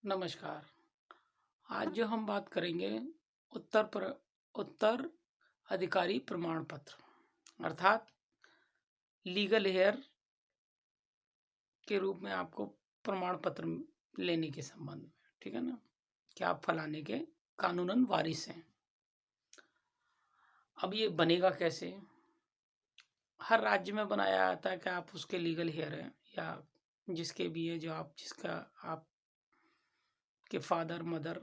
नमस्कार। आज जो हम बात करेंगे उत्तर पर उत्तर अधिकारी प्रमाण पत्र अर्थात लीगल हेयर के रूप में आपको प्रमाण पत्र लेने के संबंध में, ठीक है ना, कि आप फलाने के कानूनन वारिस हैं। अब ये बनेगा कैसे? हर राज्य में बनाया जाता है कि आप उसके लीगल हेयर हैं या जिसके भी है, जो आप जिसका आपके फादर मदर,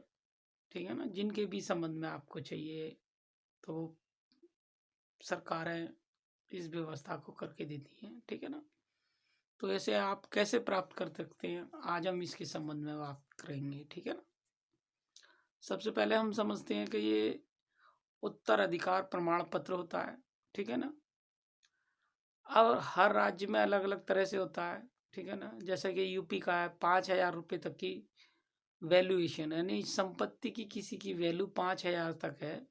ठीक है ना, जिनके भी संबंध में आपको चाहिए, तो सरकारें इस व्यवस्था को करके देती हैं, ठीक है ना। तो ऐसे आप कैसे प्राप्त कर सकते हैं, आज हम इसके संबंध में बात करेंगे, ठीक है ना। सबसे पहले हम समझते हैं कि ये उत्तराधिकार प्रमाण पत्र होता है, ठीक है ना। और हर राज्य में अलग अलग तरह से होता है, ठीक है ना। जैसे कि यूपी का है 5,000 रुपये तक की वैल्यूएशन, यानी संपत्ति की किसी की वैल्यू 5,000 तक है,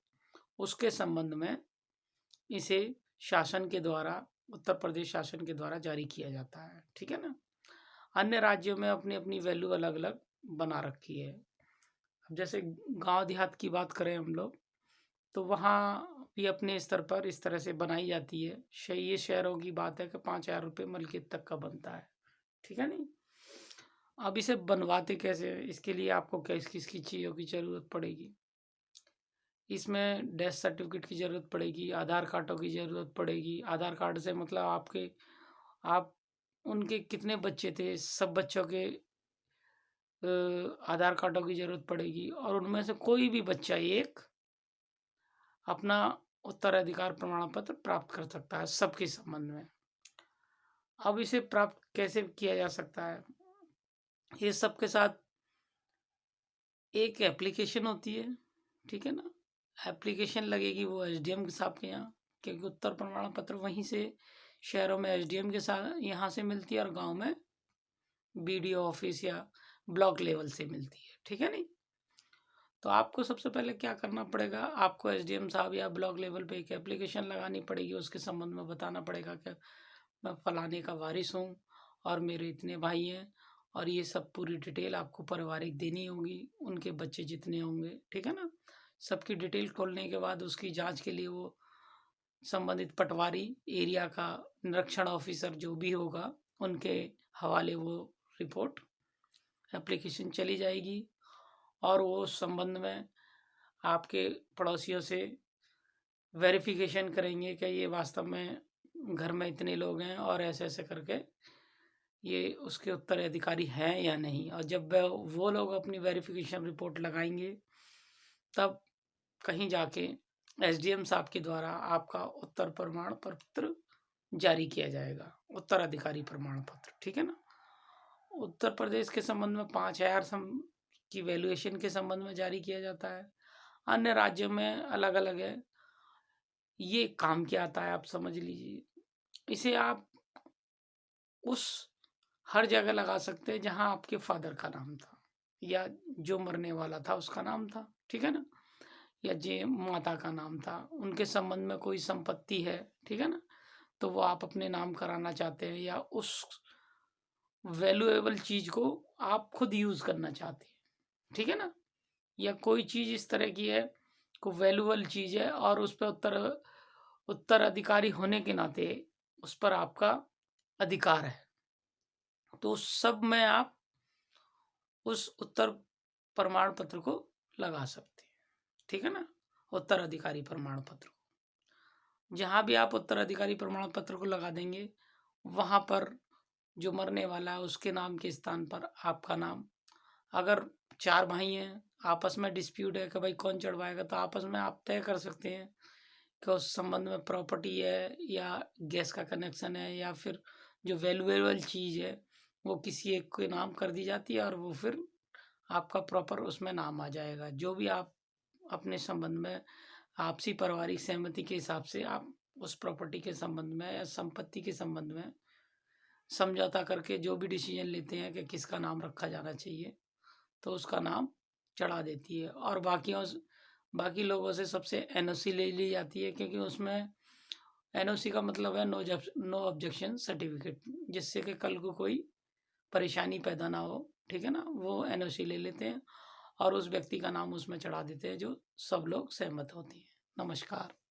उसके संबंध में इसे शासन के द्वारा, उत्तर प्रदेश शासन के द्वारा जारी किया जाता है, ठीक है ना। अन्य राज्यों में अपनी अपनी वैल्यू अलग अलग बना रखी है। अब जैसे गांव देहात की बात करें हम लोग, तो वहाँ भी अपने स्तर पर इस तरह से बनाई जाती है। ये शहरों की बात है कि 5,000 रुपये मलकियत तक का बनता है, ठीक है नहीं। अब इसे बनवाते कैसे हैं? इसके लिए आपको किस किसकी चीज़ों की ज़रूरत पड़ेगी। इसमें डेथ सर्टिफिकेट की ज़रूरत पड़ेगी, आधार कार्डों की ज़रूरत पड़ेगी। आधार कार्ड से मतलब आप उनके कितने बच्चे थे, सब बच्चों के आधार कार्डों की ज़रूरत पड़ेगी, और उनमें से कोई भी बच्चा एक अपना उत्तराधिकार प्रमाण पत्र प्राप्त कर सकता है सबके संबंध में। अब इसे प्राप्त कैसे किया जा सकता है? ये सबके साथ एक एप्लीकेशन होती है, ठीक है ना। एप्लीकेशन लगेगी वो एसडीएम के साहब के यहाँ, क्योंकि उत्तर प्रमाण पत्र वहीं से शहरों में एसडीएम के साथ यहाँ से मिलती है, और गांव में बीडीओ ऑफिस या ब्लॉक लेवल से मिलती है, ठीक है नहीं। तो आपको सबसे पहले क्या करना पड़ेगा, आपको एसडीएम साहब या ब्लॉक लेवल पे एक एप्लीकेशन लगानी पड़ेगी। उसके संबंध में बताना पड़ेगा कि मैं फलाने का वारिस हूँ और मेरे इतने भाई हैं, और ये सब पूरी डिटेल आपको पारिवारिक देनी होगी, उनके बच्चे जितने होंगे, ठीक है ना। सबकी डिटेल खोलने के बाद उसकी जांच के लिए वो संबंधित पटवारी, एरिया का निरीक्षण ऑफिसर जो भी होगा, उनके हवाले वो रिपोर्ट एप्लीकेशन चली जाएगी, और वो उस संबंध में आपके पड़ोसियों से वेरिफिकेशन करेंगे कि ये वास्तव में घर में इतने लोग हैं और ऐसे ऐसे करके ये उसके उत्तराधिकारी हैं या नहीं। और जब वो लोग अपनी वेरिफिकेशन रिपोर्ट लगाएंगे, तब कहीं जाके एसडीएम साहब के द्वारा आपका उत्तर प्रमाण पत्र जारी किया जाएगा, उत्तराधिकारी प्रमाण पत्र, ठीक है ना। उत्तर प्रदेश के संबंध में 5,000 की वैल्यूएशन के संबंध में जारी किया जाता है। अन्य राज्यों में अलग अलग है। ये काम क्या आता है आप समझ लीजिए। इसे आप उस हर जगह लगा सकते हैं जहां आपके फादर का नाम था, या जो मरने वाला था उसका नाम था, ठीक है ना, या जे माता का नाम था, उनके संबंध में कोई संपत्ति है, ठीक है ना, तो वो आप अपने नाम कराना चाहते हैं, या उस वैल्यूएबल चीज को आप खुद यूज करना चाहते हैं, ठीक है ना। या कोई चीज इस तरह की है, को वैल्यूएबल चीज है, और उस पर उत्तराधिकारी होने के नाते उस पर आपका अधिकार है, तो उस सब में आप उस उत्तर प्रमाण पत्र को लगा सकते हैं, ठीक है ना। उत्तराधिकारी प्रमाण पत्र को जहां भी आप उत्तराधिकारी प्रमाण पत्र को लगा देंगे, वहां पर जो मरने वाला है उसके नाम के स्थान पर आपका नाम। अगर 4 भाई हैं, आपस में डिस्प्यूट है कि भाई कौन चढ़वाएगा, तो आपस में आप तय कर सकते हैं कि उस संबंध में प्रॉपर्टी है, या गैस का कनेक्शन है, या फिर जो वैल्यूएबल चीज़ है वो किसी एक के नाम कर दी जाती है, और वो फिर आपका प्रॉपर उसमें नाम आ जाएगा। जो भी आप अपने संबंध में आपसी पारिवारिक सहमति के हिसाब से आप उस प्रॉपर्टी के संबंध में या संपत्ति के संबंध में समझौता करके जो भी डिसीजन लेते हैं कि किसका नाम रखा जाना चाहिए, तो उसका नाम चढ़ा देती है। और बाकी लोगों से सबसे एनओसी ले ली जाती है, क्योंकि उसमें एनओसी का मतलब है नो ऑब्जेक्शन सर्टिफिकेट, जिससे कि कल को कोई परेशानी पैदा ना हो ठीक है ना, वो एनओसी ले लेते हैं और उस व्यक्ति का नाम उसमें चढ़ा देते हैं जो सब लोग सहमत होते हैं। नमस्कार।